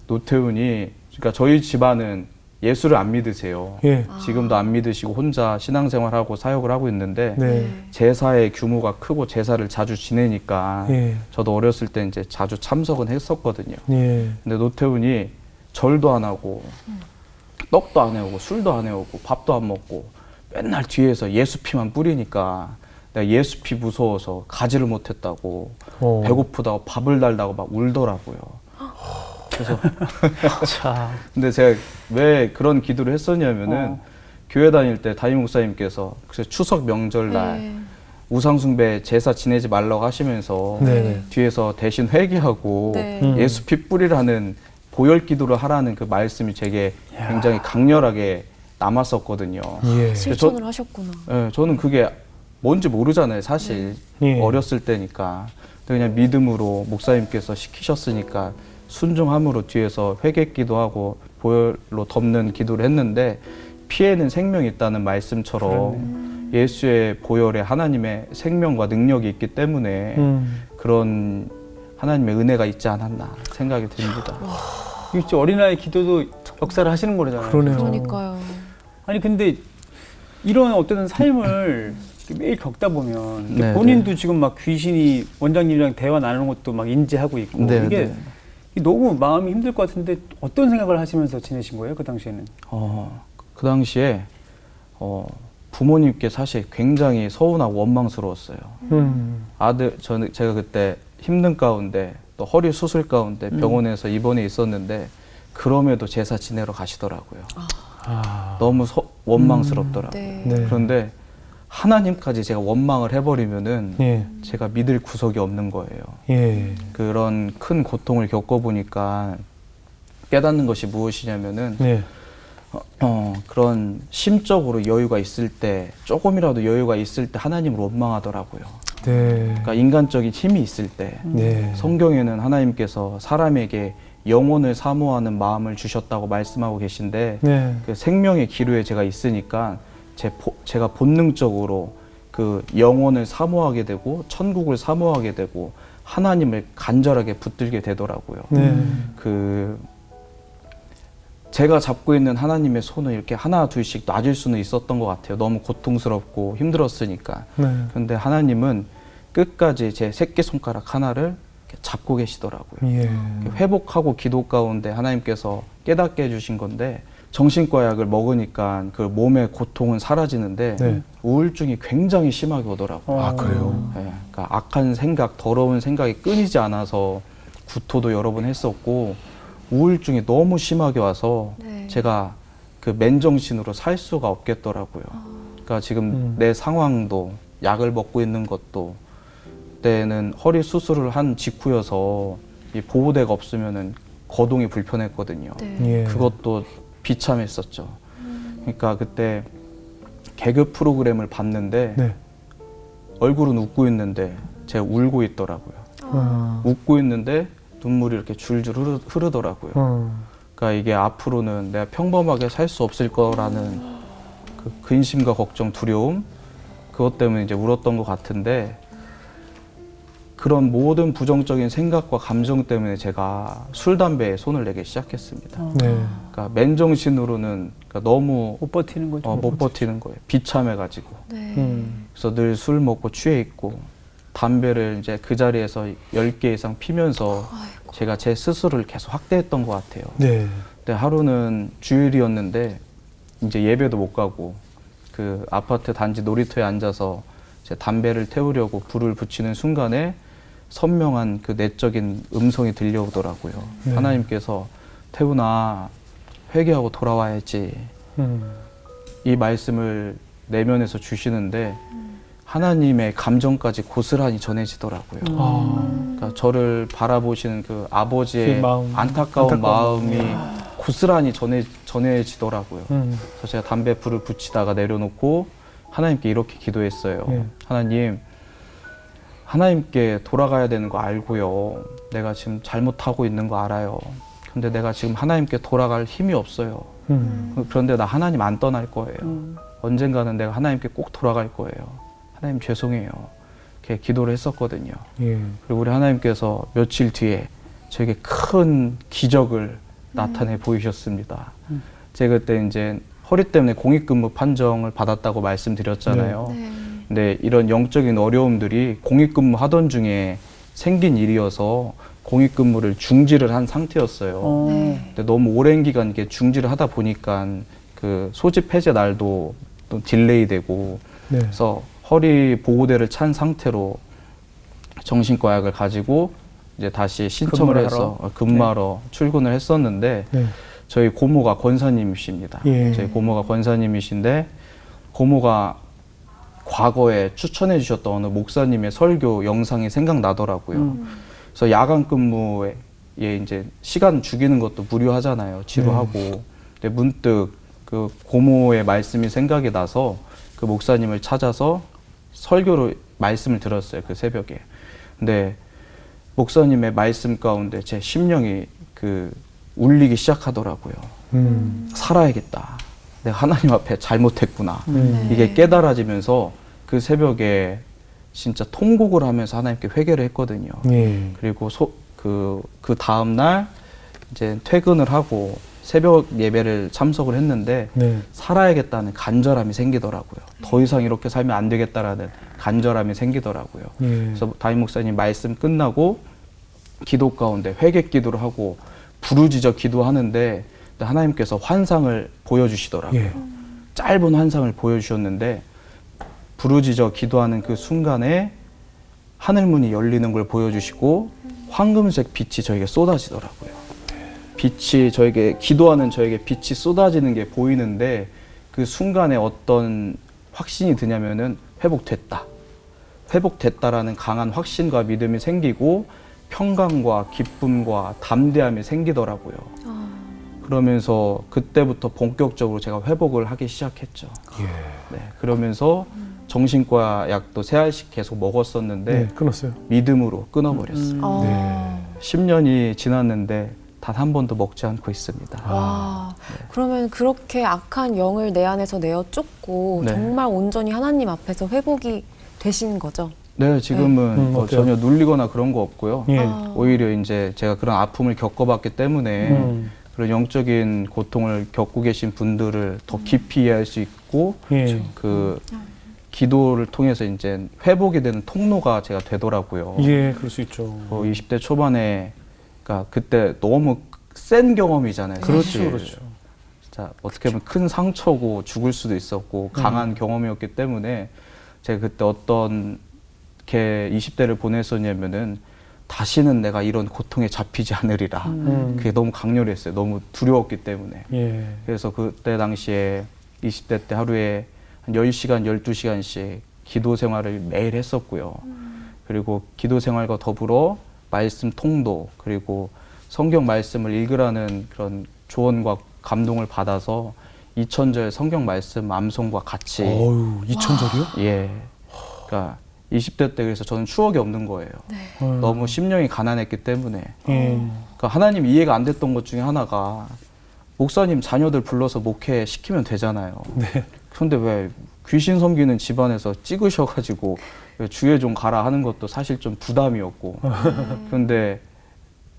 노태훈이 그러니까 저희 집안은 예수를 안 믿으세요. 예. 지금도 안 믿으시고 혼자 신앙생활하고 사역을 하고 있는데 네. 제사의 규모가 크고 제사를 자주 지내니까 예. 저도 어렸을 때 이제 자주 참석은 했었거든요. 예. 근데 노태훈이 절도 안 하고 떡도 안 해오고 술도 안 해오고 밥도 안 먹고 맨날 뒤에서 예수 피만 뿌리니까 내가 예수 피 무서워서 가지를 못했다고 배고프다고 밥을 달라고 막 울더라고요. 그래서 근데 제가 왜 그런 기도를 했었냐면은 교회 다닐 때 담임 목사님께서 그래서 추석 명절날 우상숭배 제사 지내지 말라고 하시면서 네네. 뒤에서 대신 회개하고 네. 예수 피 뿌리라는 보혈 기도를 하라는 그 말씀이 제게 굉장히 강렬하게 남았었거든요. 예. 실천을 하셨구나. 네, 저는 그게 뭔지 모르잖아요, 사실. 예. 어렸을 때니까. 근데 그냥 믿음으로 목사님께서 시키셨으니까 순종함으로 뒤에서 회개 기도하고 보혈로 덮는 기도를 했는데 피에는 생명이 있다는 말씀처럼 예수의 보혈에 하나님의 생명과 능력이 있기 때문에 그런 하나님의 은혜가 있지 않았나 생각이 듭니다. 이게 진짜 어린아이 기도도 역사를 하시는 거잖아요. 그러네요. 그러니까요. 아니 근데 이런 어떤 삶을 매일 겪다 보면 네, 본인도 지금 막 귀신이 원장님이랑 대화 나누는 것도 막 인지하고 있고 네, 이게 네. 너무 마음이 힘들 것 같은데 어떤 생각을 하시면서 지내신 거예요 그 당시에는? 그 당시에 부모님께 사실 굉장히 서운하고 원망스러웠어요. 제가 그때 힘든 가운데 또 허리 수술 가운데 병원에서 입원해 있었는데 그럼에도 제사 지내러 가시더라고요. 아. 너무 원망스럽더라고요. 네. 네. 그런데 하나님까지 제가 원망을 해버리면은 예. 제가 믿을 구석이 없는 거예요. 예. 그런 큰 고통을 겪어보니까 깨닫는 것이 무엇이냐면은 네. 그런 심적으로 여유가 있을 때, 조금이라도 여유가 있을 때 하나님을 원망하더라고요. 네. 그러니까 인간적인 힘이 있을 때, 네. 성경에는 하나님께서 사람에게 영혼을 사모하는 마음을 주셨다고 말씀하고 계신데, 네. 그 생명의 기로에 제가 있으니까 제가 본능적으로 그 영혼을 사모하게 되고 천국을 사모하게 되고 하나님을 간절하게 붙들게 되더라고요. 네. 제가 잡고 있는 하나님의 손을 이렇게 하나 둘씩 놔줄 수는 있었던 것 같아요. 너무 고통스럽고 힘들었으니까. 네. 그런데 하나님은 끝까지 제 새끼손가락 하나를 이렇게 잡고 계시더라고요. 예. 회복하고 기도 가운데 하나님께서 깨닫게 해주신 건데, 정신과 약을 먹으니까 그 몸의 고통은 사라지는데 네. 우울증이 굉장히 심하게 오더라고요. 아, 그래요? 네, 그러니까 악한 생각, 더러운 생각이 끊이지 않아서 구토도 여러 번 했었고 우울증이 너무 심하게 와서 네. 제가 그 맨정신으로 살 수가 없겠더라고요. 그러니까 지금 내 상황도, 약을 먹고 있는 것도, 그때는 허리 수술을 한 직후여서 이 보호대가 없으면은 거동이 불편했거든요. 네. 예. 그것도 비참했었죠. 그러니까 그때 개그 프로그램을 봤는데 네. 얼굴은 웃고 있는데 제가 울고 있더라고요. 웃고 있는데 눈물이 이렇게 줄줄 흐르더라고요. 그러니까 이게 앞으로는 내가 평범하게 살 수 없을 거라는 그 근심과 걱정, 두려움, 그것 때문에 이제 울었던 것 같은데, 그런 모든 부정적인 생각과 감정 때문에 제가 술, 담배에 손을 내기 시작했습니다. 네. 그러니까 맨정신으로는 그러니까 너무 못 버티는 거죠. 못 버티는 거예요. 비참해가지고. 네. 그래서 늘 술 먹고 취해 있고, 담배를 이제 그 자리에서 10개 이상 피면서 아이고. 제가 제 스스로를 계속 학대했던 것 같아요. 네. 근데 하루는 주일이었는데 이제 예배도 못 가고 그 아파트 단지 놀이터에 앉아서 제 담배를 태우려고 불을 붙이는 순간에 선명한 그 내적인 음성이 들려오더라고요. 네. 하나님께서 태훈아, 회개하고 돌아와야지, 이 말씀을 내면에서 주시는데 하나님의 감정까지 고스란히 전해지더라고요. 그러니까 저를 바라보시는 그 아버지의 그 마음, 안타까운 안타까운 마음이 고스란히 전해지더라고요. 음. 그래서 제가 담배 불을 붙이다가 내려놓고 하나님께 이렇게 기도했어요. 예. 하나님, 하나님께 돌아가야 되는 거 알고요. 내가 지금 잘못하고 있는 거 알아요. 근데 내가 지금 하나님께 돌아갈 힘이 없어요. 그런데 나 하나님 안 떠날 거예요. 언젠가는 내가 하나님께 꼭 돌아갈 거예요. 하나님 죄송해요. 이렇게 기도를 했었거든요. 예. 그리고 우리 하나님께서 며칠 뒤에 저에게 큰 기적을 나타내 보이셨습니다. 제가 그때 이제 허리 때문에 공익근무 판정을 받았다고 말씀드렸잖아요. 네. 근데 이런 영적인 어려움들이 공익근무 하던 중에 생긴 일이어서 공익근무를 중지를 한 상태였어요. 네. 근데 너무 오랜 기간 이게 중지를 하다 보니까 그 소집 해제 날도 또 딜레이 되고, 네. 그래서 허리 보호대를 찬 상태로 정신과 약을 가지고 이제 다시 신청을 근무를 해서 하러? 근무하러 출근을 했었는데, 네. 저희 고모가 권사님이십니다. 예. 저희 고모가 권사님이신데, 고모가 과거에 추천해 주셨던 어느 목사님의 설교 영상이 생각나더라고요. 그래서 야간 근무에 이제 시간 죽이는 것도 무료하잖아요. 지루하고. 근데 문득 그 고모의 말씀이 생각이 나서 그 목사님을 찾아서 설교로 말씀을 들었어요. 그 새벽에. 근데 목사님의 말씀 가운데 제 심령이 울리기 시작하더라고요. 살아야겠다. 내가 하나님 앞에 잘못했구나. 이게 깨달아지면서 그 새벽에 진짜 통곡을 하면서 하나님께 회개를 했거든요. 예. 그리고 그 다음날 이제 퇴근을 하고 새벽 예배를 참석을 했는데, 네. 살아야겠다는 간절함이 생기더라고요. 더 이상 이렇게 살면 안 되겠다라는 간절함이 생기더라고요. 예. 그래서 담임 목사님 말씀 끝나고 기도 가운데 회개 기도를 하고 부르짖어 기도하는데 하나님께서 환상을 보여주시더라고요. 예. 짧은 환상을 보여주셨는데 부르짖어 기도하는 그 순간에 하늘문이 열리는 걸 보여주시고 황금색 빛이 저에게 쏟아지더라고요. 빛이 저에게 기도하는 저에게 빛이 쏟아지는 게 보이는데 그 순간에 어떤 확신이 드냐면은 회복됐다라는 강한 확신과 믿음이 생기고 평강과 기쁨과 담대함이 생기더라고요. 그러면서 그때부터 본격적으로 제가 회복을 하기 시작했죠. 네, 그러면서 정신과 약도 3알씩 계속 먹었었는데 네, 끊었어요. 믿음으로 끊어버렸어요. 아. 10년이 지났는데 단 한 번도 먹지 않고 있습니다. 와, 그러면 그렇게 악한 영을 내 안에서 내어 쫓고 네. 정말 온전히 하나님 앞에서 회복이 되신 거죠? 네, 지금은 뭐 어때요? 전혀 눌리거나 그런 거 없고요. 예. 오히려 이제 제가 그런 아픔을 겪어봤기 때문에 그런 영적인 고통을 겪고 계신 분들을 더 깊이 이해할 수 있고 예. 그 기도를 통해서 이제 회복이 되는 통로가 제가 되더라고요. 예, 그럴 수 있죠. 20대 초반에 그러니까 그때 너무 센 경험이잖아요. 그렇죠, 사실. 그렇죠. 진짜 어떻게 보면 큰 상처고 죽을 수도 있었고 강한 경험이었기 때문에 제가 그때 어떤 게 20대를 보냈었냐면은 다시는 내가 이런 고통에 잡히지 않으리라. 그게 너무 강렬했어요. 너무 두려웠기 때문에. 예. 그래서 그때 당시에 20대 때 하루에 한 10시간, 12시간씩 기도 생활을 매일 했었고요. 그리고 기도 생활과 더불어 말씀 통도, 그리고 성경 말씀을 읽으라는 그런 조언과 감동을 받아서 2000절 성경 말씀 암송과 같이 어유, 2000절이요? 예. 그러니까 20대 때 그래서 저는 추억이 없는 거예요. 너무 심령이 가난했기 때문에. 예. 그러니까 하나님 이해가 안 됐던 것 중에 하나가 목사님 자녀들 불러서 목회 시키면 되잖아요. 네. 그런데 왜 귀신 섬기는 집안에서 찍으셔가지고 왜 주에 좀 가라 하는 것도 사실 좀 부담이었고. 그런데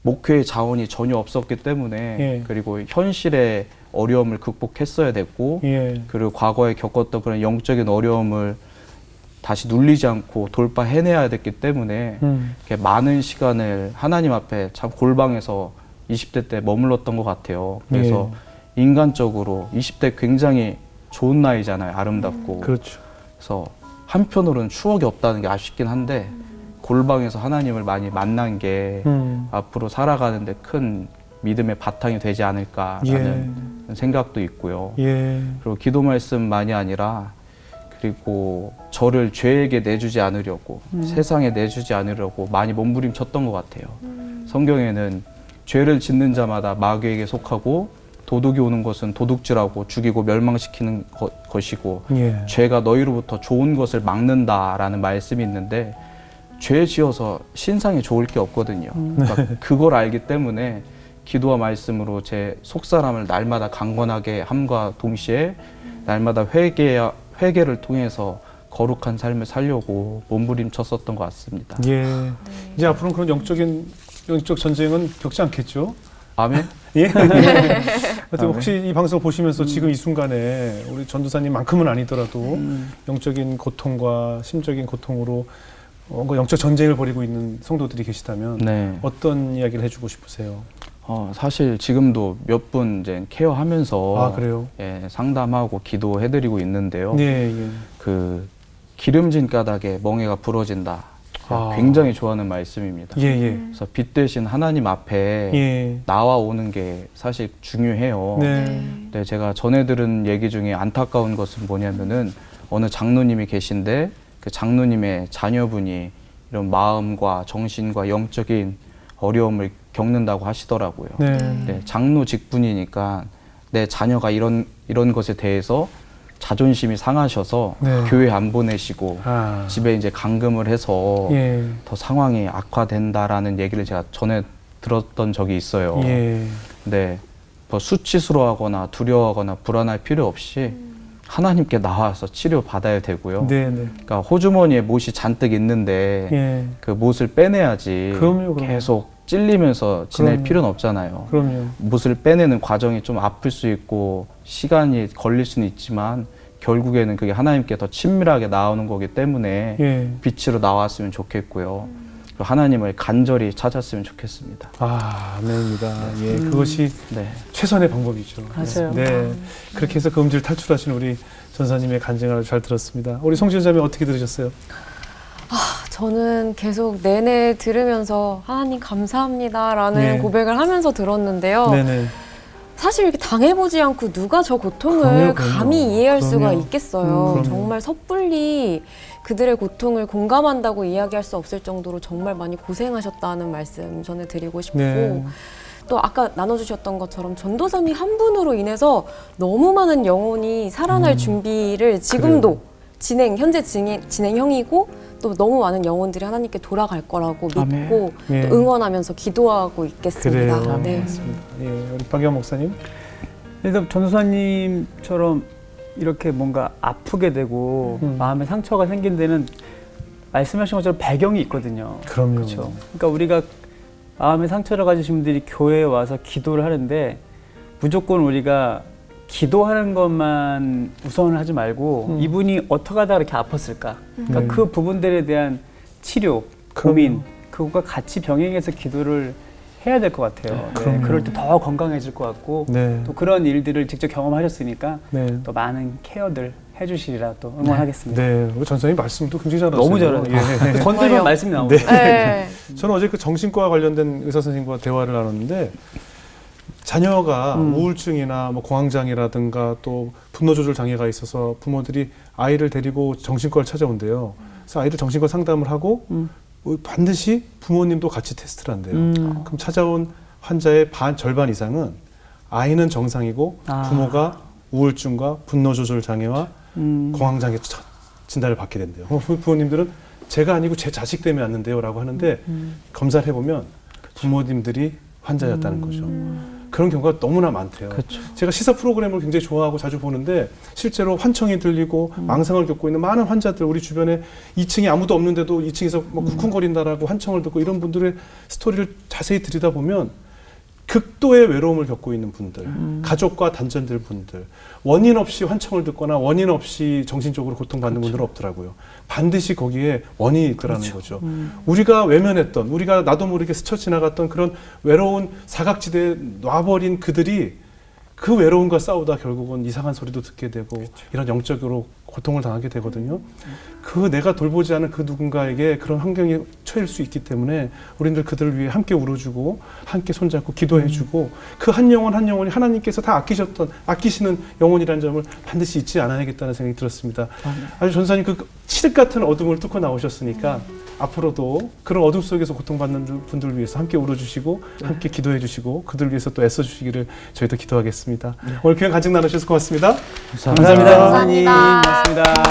목회의 자원이 전혀 없었기 때문에 예. 그리고 현실의 어려움을 극복했어야 됐고 예. 그리고 과거에 겪었던 그런 영적인 어려움을 다시 눌리지 않고 돌파해내야 됐기 때문에 이렇게 많은 시간을 하나님 앞에 참 골방에서 20대 때 머물렀던 것 같아요. 그래서 인간적으로 20대 굉장히 좋은 나이잖아요. 아름답고. 그렇죠. 그래서 한편으로는 추억이 없다는 게 아쉽긴 한데 골방에서 하나님을 많이 만난 게 앞으로 살아가는데 큰 믿음의 바탕이 되지 않을까라는 생각도 있고요. 예. 그리고 기도 말씀만이 아니라 그리고 저를 죄에게 내주지 않으려고 세상에 내주지 않으려고 많이 몸부림쳤던 것 같아요. 성경에는 죄를 짓는 자마다 마귀에게 속하고 도둑이 오는 것은 도둑질하고 죽이고 멸망시키는 것이고 예. 죄가 너희로부터 좋은 것을 막는다라는 말씀이 있는데 죄 지어서 신상에 좋을 게 없거든요. 그러니까 그걸 알기 때문에 기도와 말씀으로 제 속사람을 날마다 강건하게 함과 동시에 날마다 회개를 통해서 거룩한 삶을 살려고 몸부림쳤었던 것 같습니다. 예. 이제 앞으로는 그런 영적 전쟁은 겪지 않겠죠? 아멘. 예. 하여튼 혹시 이 방송 보시면서 지금 이 순간에 우리 전도사님만큼은 아니더라도 영적인 고통과 심적인 고통으로 영적 전쟁을 벌이고 있는 성도들이 계시다면 네. 어떤 이야기를 해주고 싶으세요? 사실 지금도 몇 분 이제 케어하면서 아, 그래요? 예, 상담하고 기도해드리고 있는데요. 네, 예. 그 기름진 까닭에 멍에가 부러진다. 아. 굉장히 좋아하는 말씀입니다. 예, 예. 그래서 빛 대신 하나님 앞에 예. 나와 오는 게 사실 중요해요. 네. 네, 제가 전에 들은 얘기 중에 안타까운 것은 뭐냐면은 어느 장로님이 계신데 그 장로님의 자녀분이 이런 마음과 정신과 영적인 어려움을 겪는다고 하시더라고요. 네. 네, 장로 직분이니까 내 자녀가 이런 것에 대해서 자존심이 상하셔서 네. 교회 안 보내시고 아. 집에 이제 감금을 해서 예. 더 상황이 악화된다라는 얘기를 제가 전에 들었던 적이 있어요. 예. 네, 뭐 수치스러워하거나 두려워하거나 불안할 필요 없이 하나님께 나와서 치료 받아야 되고요. 네, 네. 그러니까 호주머니에 못이 잔뜩 있는데 예. 그 못을 빼내야지. 그럼요. 계속 찔리면서 지낼 그럼요. 필요는 없잖아요. 그럼요. 못을 빼내는 과정이 좀 아플 수 있고 시간이 걸릴 수는 있지만 결국에는 그게 하나님께 더 친밀하게 나오는 거기 때문에 예. 빛으로 나왔으면 좋겠고요. 그리고 하나님을 간절히 찾았으면 좋겠습니다. 아, 아멘입니다. 예, 그것이 네. 최선의 방법이죠. 맞아요. 네, 그렇게 해서 그 음질 탈출하신 우리 전사님의 간증을 잘 들었습니다. 우리 송지연 자매 어떻게 들으셨어요? 저는 계속 내내 들으면서 하나님 감사합니다라는 예. 고백을 하면서 들었는데요. 네네. 사실 이렇게 당해보지 않고 누가 저 고통을 그럼요. 감히 이해할 수가 그럼요. 있겠어요. 그럼요. 정말 섣불리 그들의 고통을 공감한다고 이야기할 수 없을 정도로 정말 많이 고생하셨다는 말씀 전해드리고 싶고 네. 또 아까 나눠주셨던 것처럼 전도사님 한 분으로 인해서 너무 많은 영혼이 살아날 준비를 지금도 현재 진행형이고 또 너무 많은 영혼들이 하나님께 돌아갈 거라고 아멘. 믿고 예. 또 응원하면서 기도하고 있겠습니다. 그래요. 네. 맞습니다. 예, 우리 박영 목사님. 그래서 전도사님처럼 이렇게 뭔가 아프게 되고 마음에 상처가 생긴 데는 말씀하신 것처럼 배경이 있거든요. 그럼요. 그렇죠. 그러니까 우리가 마음에 상처를 가지신 분들이 교회에 와서 기도를 하는데 무조건 우리가 기도하는 것만 우선을 하지 말고 이분이 어떻게 하다가 이렇게 아팠을까? 그러니까 네. 그 부분들에 대한 치료, 고민, 그것과 같이 병행해서 기도를 해야 될 것 같아요. 네, 그럼요. 그럴 때 더 건강해질 것 같고 네. 또 그런 일들을 직접 경험하셨으니까 네. 또 많은 케어들 해주시리라 또 응원하겠습니다. 네, 우리 전사님 말씀도 굉장히 잘하세요. 너무 잘하네요. 예. 건들면 정말요. 말씀이 나오고. 네. 네. 저는 어제 그 정신과 관련된 의사 선생님과 대화를 나눴는데 자녀가 우울증이나 뭐 공황장애라든가 또 분노 조절 장애가 있어서 부모들이 아이를 데리고 정신과를 찾아온대요. 그래서 아이를 정신과 상담을 하고 반드시 부모님도 같이 테스트를 한대요. 그럼 찾아온 환자의 절반 이상은 아이는 정상이고 부모가 우울증과 분노 조절 장애와 공황장애 진단을 받게 된대요. 부모님들은 제가 아니고 제 자식 때문에 왔는데요 라고 하는데 검사를 해보면 부모님들이 환자였다는 거죠. 그런 경우가 너무나 많대요. 그렇죠. 제가 시사 프로그램을 굉장히 좋아하고 자주 보는데 실제로 환청이 들리고 망상을 겪고 있는 많은 환자들, 우리 주변에 2층에 아무도 없는데도 2층에서 막 쿵쿵거린다라고 환청을 듣고 이런 분들의 스토리를 자세히 들여다보면 극도의 외로움을 겪고 있는 분들, 가족과 단절될 분들, 원인 없이 환청을 듣거나 원인 없이 정신적으로 고통받는 분들은 없더라고요. 반드시 거기에 원인이 있더라는 거죠. 우리가 외면했던, 우리가 나도 모르게 스쳐 지나갔던 그런 외로운 사각지대에 놔버린 그들이 그 외로움과 싸우다 결국은 이상한 소리도 듣게 되고 이런 영적으로 고통을 당하게 되거든요. 그 내가 돌보지 않은 그 누군가에게 그런 환경에 처할 수 있기 때문에 우리들 그들을 위해 함께 울어주고 함께 손잡고 기도해주고 그 한 영혼 한 영혼이 하나님께서 다 아끼시는 영혼이라는 점을 반드시 잊지 않아야겠다는 생각이 들었습니다. 아주 전사님 그 칠흑 같은 어둠을 뚫고 나오셨으니까 앞으로도 그런 어둠 속에서 고통받는 분들을 위해서 함께 울어주시고 함께 기도해주시고 그들을 위해서 또 애써주시기를 저희도 기도하겠습니다. 오늘 귀한 간증 나누셔서 고맙습니다. 감사합니다. 감사합니다. 고맙습니다.